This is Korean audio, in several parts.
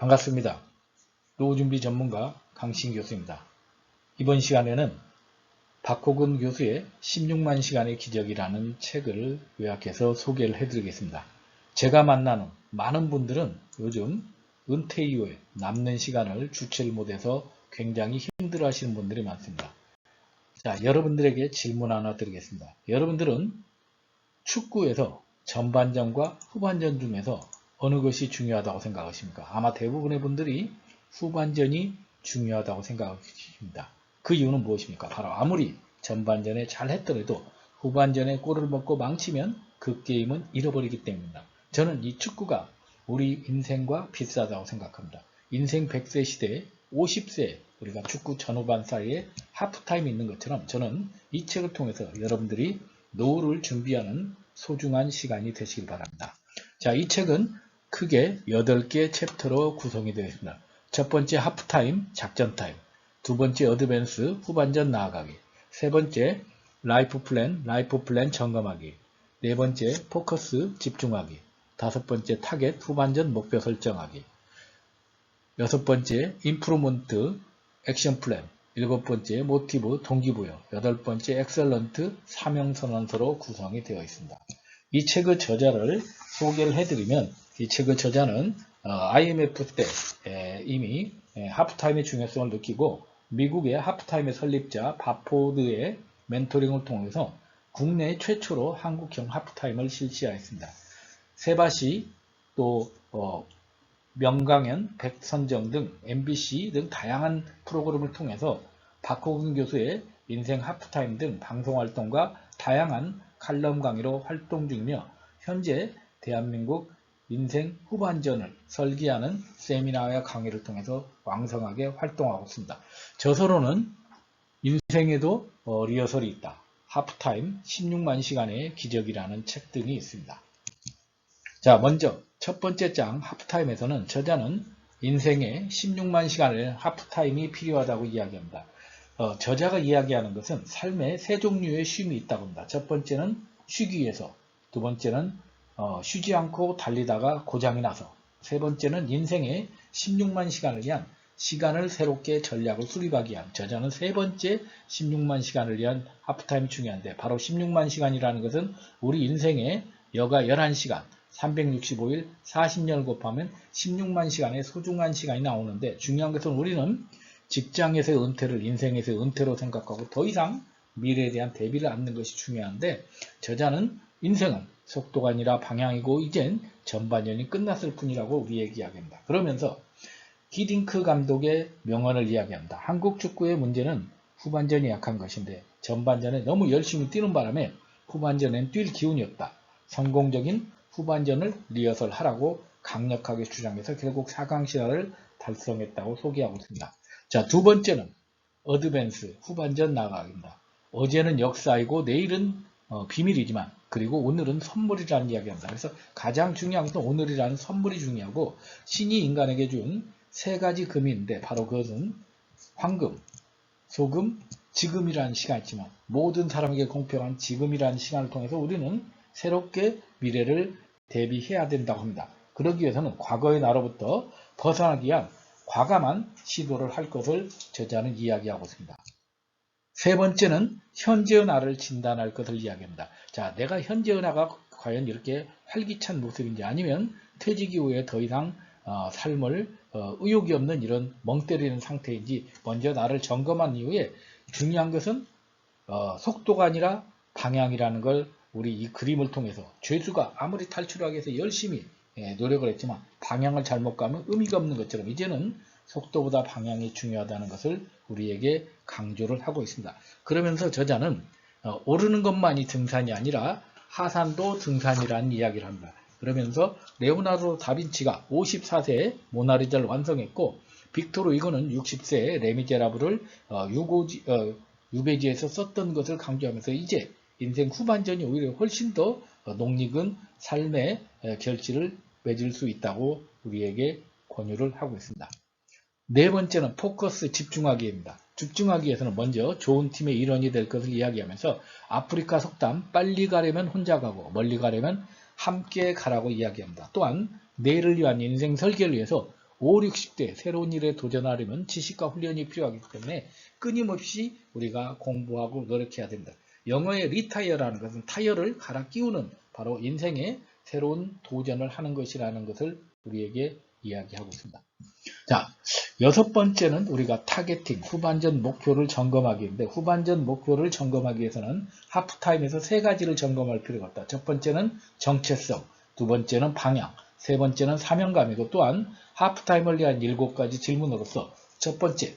반갑습니다. 노후준비 전문가 강신 교수입니다. 이번 시간에는 박호근 교수의 16만 시간의 기적이라는 책을 요약해서 소개를 해드리겠습니다. 제가 만나는 많은 분들은 요즘 은퇴 이후에 남는 시간을 주체를 못해서 굉장히 힘들어 하시는 분들이 많습니다. 자, 여러분들에게 질문 하나 드리겠습니다. 여러분들은 축구에서 전반전과 후반전 중에서 어느 것이 중요하다고 생각하십니까? 아마 대부분의 분들이 후반전이 중요하다고 생각하십니다. 그 이유는 무엇입니까? 바로 아무리 전반전에 잘했더라도 후반전에 골을 먹고 망치면 그 게임은 잃어버리기 때문입니다. 저는 이 축구가 우리 인생과 비슷하다고 생각합니다. 인생 100세 시대에 50세 우리가 축구 전후반 사이에 하프타임이 있는 것처럼 저는 이 책을 통해서 여러분들이 노후를 준비하는 소중한 시간이 되시길 바랍니다. 자, 이 책은 크게 8개 챕터로 구성이 되어 있습니다. 첫 번째 하프타임, 작전타임. 두 번째 어드밴스, 후반전 나아가기. 세 번째 라이프 플랜 점검하기. 네 번째 포커스, 집중하기. 다섯 번째 타겟, 후반전 목표 설정하기. 여섯 번째 임프루먼트, 액션 플랜. 일곱 번째 모티브, 동기부여. 여덟 번째 엑셀런트, 사명선언서로 구성이 되어 있습니다. 이 책의 저자를 소개를 해드리면 이 책의 저자는 IMF 때 이미 하프타임의 중요성을 느끼고 미국의 하프타임의 설립자 바포드의 멘토링을 통해서 국내 최초로 한국형 하프타임을 실시하였습니다. 세바시 또 명강연, 백선정 등 MBC 등 다양한 프로그램을 통해서 박호근 교수의 인생 하프타임 등 방송활동과 다양한 칼럼 강의로 활동 중이며 현재 대한민국 인생 후반전을 설계하는 세미나와 강의를 통해서 왕성하게 활동하고 있습니다. 저서로는 인생에도 리허설이 있다. 하프타임 16만 시간의 기적이라는 책 등이 있습니다. 자, 먼저 첫 번째 장 하프타임에서는 저자는 인생에 16만 시간의 하프타임이 필요하다고 이야기합니다. 저자가 이야기하는 것은 삶에 세 종류의 쉼이 있다고 합니다. 첫 번째는 쉬기 위해서, 두 번째는 쉬지 않고 달리다가 고장이 나서, 세 번째는 인생의 16만 시간을 위한 시간을 새롭게 전략을 수립하기 위한 저자는 세 번째 16만 시간을 위한 하프타임이 중요한데 바로 16만 시간이라는 것은 우리 인생의 여가 11시간 365일 40년을 곱하면 16만 시간의 소중한 시간이 나오는데 중요한 것은 우리는 직장에서의 은퇴를 인생에서의 은퇴로 생각하고 더 이상 미래에 대한 대비를 않는 것이 중요한데 저자는 인생은 속도가 아니라 방향이고 이젠 전반전이 끝났을 뿐이라고 우리에게 이야기합니다. 그러면서 히딩크 감독의 명언을 이야기합니다. 한국 축구의 문제는 후반전이 약한 것인데 전반전에 너무 열심히 뛰는 바람에 후반전엔 뛸 기운이 없다. 성공적인 후반전을 리허설하라고 강력하게 주장해서 결국 4강 신화를 달성했다고 소개하고 있습니다. 자, 두 번째는 어드밴스, 후반전 나아가기입니다. 어제는 역사이고 내일은 비밀이지만 그리고 오늘은 선물이라는 이야기합니다. 그래서 가장 중요한 것은 오늘이라는 선물이 중요하고 신이 인간에게 준 세 가지 금인데 바로 그것은 황금, 소금, 지금이라는 시간이 있지만 모든 사람에게 공평한 지금이라는 시간을 통해서 우리는 새롭게 미래를 대비해야 된다고 합니다. 그러기 위해서는 과거의 나로부터 벗어나기 위한 과감한 시도를 할 것을 저자는 이야기하고 있습니다. 세 번째는 현재의 나를 진단할 것을 이야기합니다. 자, 내가 현재의 나가 과연 이렇게 활기찬 모습인지 아니면 퇴직 이후에 더 이상 삶을 의욕이 없는 이런 멍 때리는 상태인지 먼저 나를 점검한 이후에 중요한 것은 속도가 아니라 방향이라는 걸 우리 이 그림을 통해서 죄수가 아무리 탈출하기 위해서 열심히 노력을 했지만 방향을 잘못 가면 의미가 없는 것처럼 이제는 속도보다 방향이 중요하다는 것을 우리에게 강조를 하고 있습니다. 그러면서 저자는 오르는 것만이 등산이 아니라 하산도 등산이라는 이야기를 합니다. 그러면서 레오나르도 다빈치가 54세에 모나리자를 완성했고 빅토르 이거는 60세에 레미제라블을 유배지에서 썼던 것을 강조하면서 이제 인생 후반전이 오히려 훨씬 더 녹익은 삶의 결실을 맺을 수 있다고 우리에게 권유를 하고 있습니다. 네 번째는 포커스 집중하기입니다. 집중하기 위해서는 먼저 좋은 팀의 일원이 될 것을 이야기하면서 아프리카 속담 빨리 가려면 혼자 가고 멀리 가려면 함께 가라고 이야기합니다. 또한 내일을 위한 인생 설계를 위해서 5, 60대 새로운 일에 도전하려면 지식과 훈련이 필요하기 때문에 끊임없이 우리가 공부하고 노력해야 됩니다. 영어의 리타이어라는 것은 타이어를 갈아 끼우는 바로 인생의 새로운 도전을 하는 것이라는 것을 우리에게 이야기하고 있습니다. 자, 6번째는 우리가 타겟팅, 후반전 목표를 점검하기인데, 후반전 목표를 점검하기 위해서는 하프타임에서 3가지를 점검할 필요가 있다. 첫 번째는 정체성, 두 번째는 방향, 세 번째는 사명감이고, 또한 하프타임을 위한 7가지 질문으로서 첫 번째,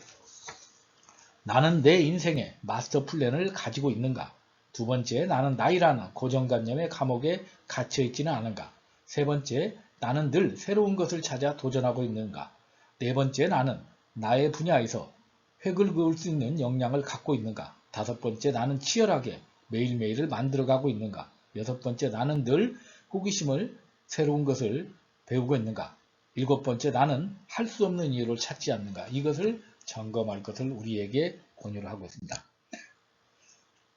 나는 내 인생의 마스터 플랜을 가지고 있는가? 두 번째, 나는 나이라는 고정관념의 감옥에 갇혀있지는 않은가? 세 번째, 나는 늘 새로운 것을 찾아 도전하고 있는가? 네 번째, 나는 나의 분야에서 획을 그을 수 있는 역량을 갖고 있는가? 다섯 번째, 나는 치열하게 매일매일을 만들어가고 있는가? 여섯 번째, 나는 늘 호기심을 새로운 것을 배우고 있는가? 일곱 번째, 나는 할 수 없는 이유를 찾지 않는가? 이것을 점검할 것을 우리에게 권유를 하고 있습니다.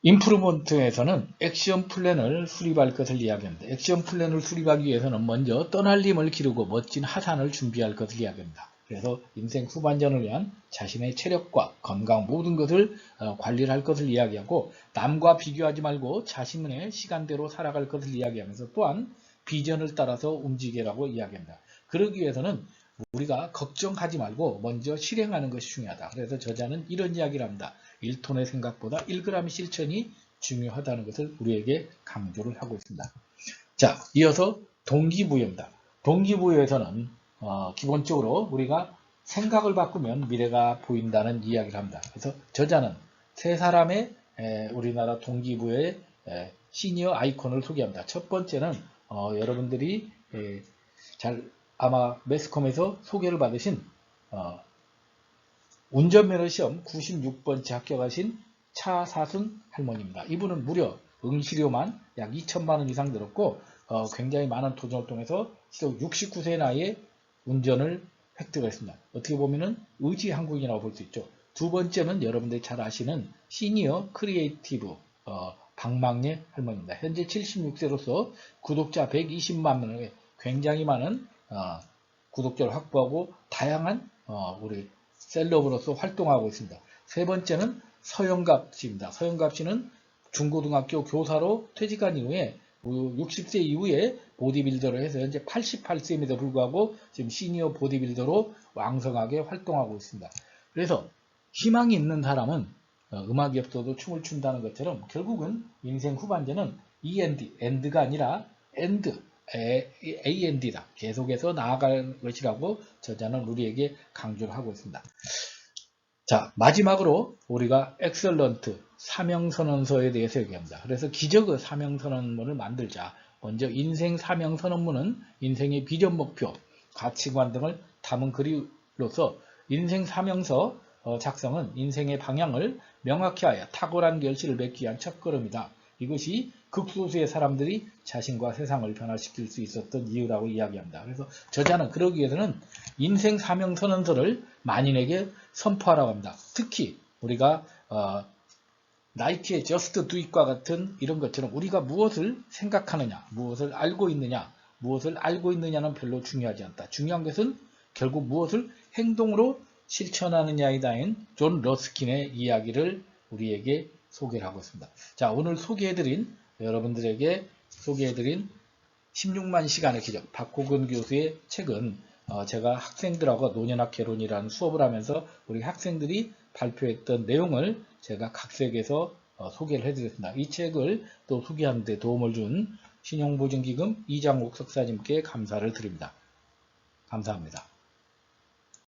임프루먼트에서는 액션 플랜을 수립할 것을 이야기합니다. 액션 플랜을 수립하기 위해서는 먼저 떠날림을 기르고 멋진 하산을 준비할 것을 이야기합니다. 그래서 인생 후반전을 위한 자신의 체력과 건강 모든 것을 관리를 할 것을 이야기하고, 남과 비교하지 말고 자신의 시간대로 살아갈 것을 이야기하면서 또한 비전을 따라서 움직이라고 이야기합니다. 그러기 위해서는 우리가 걱정하지 말고 먼저 실행하는 것이 중요하다. 그래서 저자는 이런 이야기를 합니다. 1톤의 생각보다 1g의 실천이 중요하다는 것을 우리에게 강조를 하고 있습니다. 자, 이어서 동기부여입니다. 동기부여에서는 기본적으로 우리가 생각을 바꾸면 미래가 보인다는 이야기를 합니다. 그래서 저자는 세 사람의 우리나라 동기부여의 시니어 아이콘을 소개합니다. 첫 번째는 여러분들이 아마 매스컴에서 소개를 받으신 운전면허 시험 96번째 합격하신 차사순 할머니입니다. 이분은 무려 응시료만 약 2천만원 이상 들었고 굉장히 많은 도전을 통해서 69세 나이에 운전을 획득했습니다. 어떻게 보면은 의지 한국인이라고 볼 수 있죠. 두 번째는 여러분들이 잘 아시는 시니어 크리에이티브 박망예 할머니입니다. 현재 76세로서 구독자 120만 명의 굉장히 많은 구독자를 확보하고 다양한 우리 셀럽으로서 활동하고 있습니다. 세 번째는 서영갑 씨입니다. 서영갑 씨는 중고등학교 교사로 퇴직한 이후에 60세 이후에 보디빌더를 해서 현재 88세임에도 불구하고 지금 시니어 보디빌더로 왕성하게 활동하고 있습니다. 그래서 희망이 있는 사람은 음악이 없어도 춤을 춘다는 것처럼 결국은 인생 후반전은 end가 아니라 AND다. 계속해서 나아갈 것이라고 저자는 우리에게 강조를 하고 있습니다. 자, 마지막으로 우리가 엑셀런트 사명선언서에 대해서 얘기합니다. 그래서 기적의 사명선언문을 만들자. 먼저 인생 사명선언문은 인생의 비전, 목표, 가치관 등을 담은 글로서 인생 사명서 작성은 인생의 방향을 명확히 하여 탁월한 결실을 맺기 위한 첫걸음이다. 이것이 극소수의 사람들이 자신과 세상을 변화시킬 수 있었던 이유라고 이야기합니다. 그래서 저자는 그러기 위해서는 인생 사명선언서를 만인에게 선포하라고 합니다. 특히 우리가 나이키의 Just Do It과 같은 이런 것처럼 우리가 무엇을 생각하느냐, 무엇을 알고 있느냐는 별로 중요하지 않다. 중요한 것은 결국 무엇을 행동으로 실천하느냐이다인 존 러스킨의 이야기를 우리에게 소개를 하고 있습니다. 자, 오늘 여러분들에게 소개해드린 16만 시간의 기적 박호근 교수의 책은 제가 학생들하고 노년학 개론이라는 수업을 하면서 우리 학생들이 발표했던 내용을 제가 각색해서 소개를 해드렸습니다. 이 책을 또 소개하는 데 도움을 준 신용보증기금 이장옥 석사님께 감사를 드립니다. 감사합니다.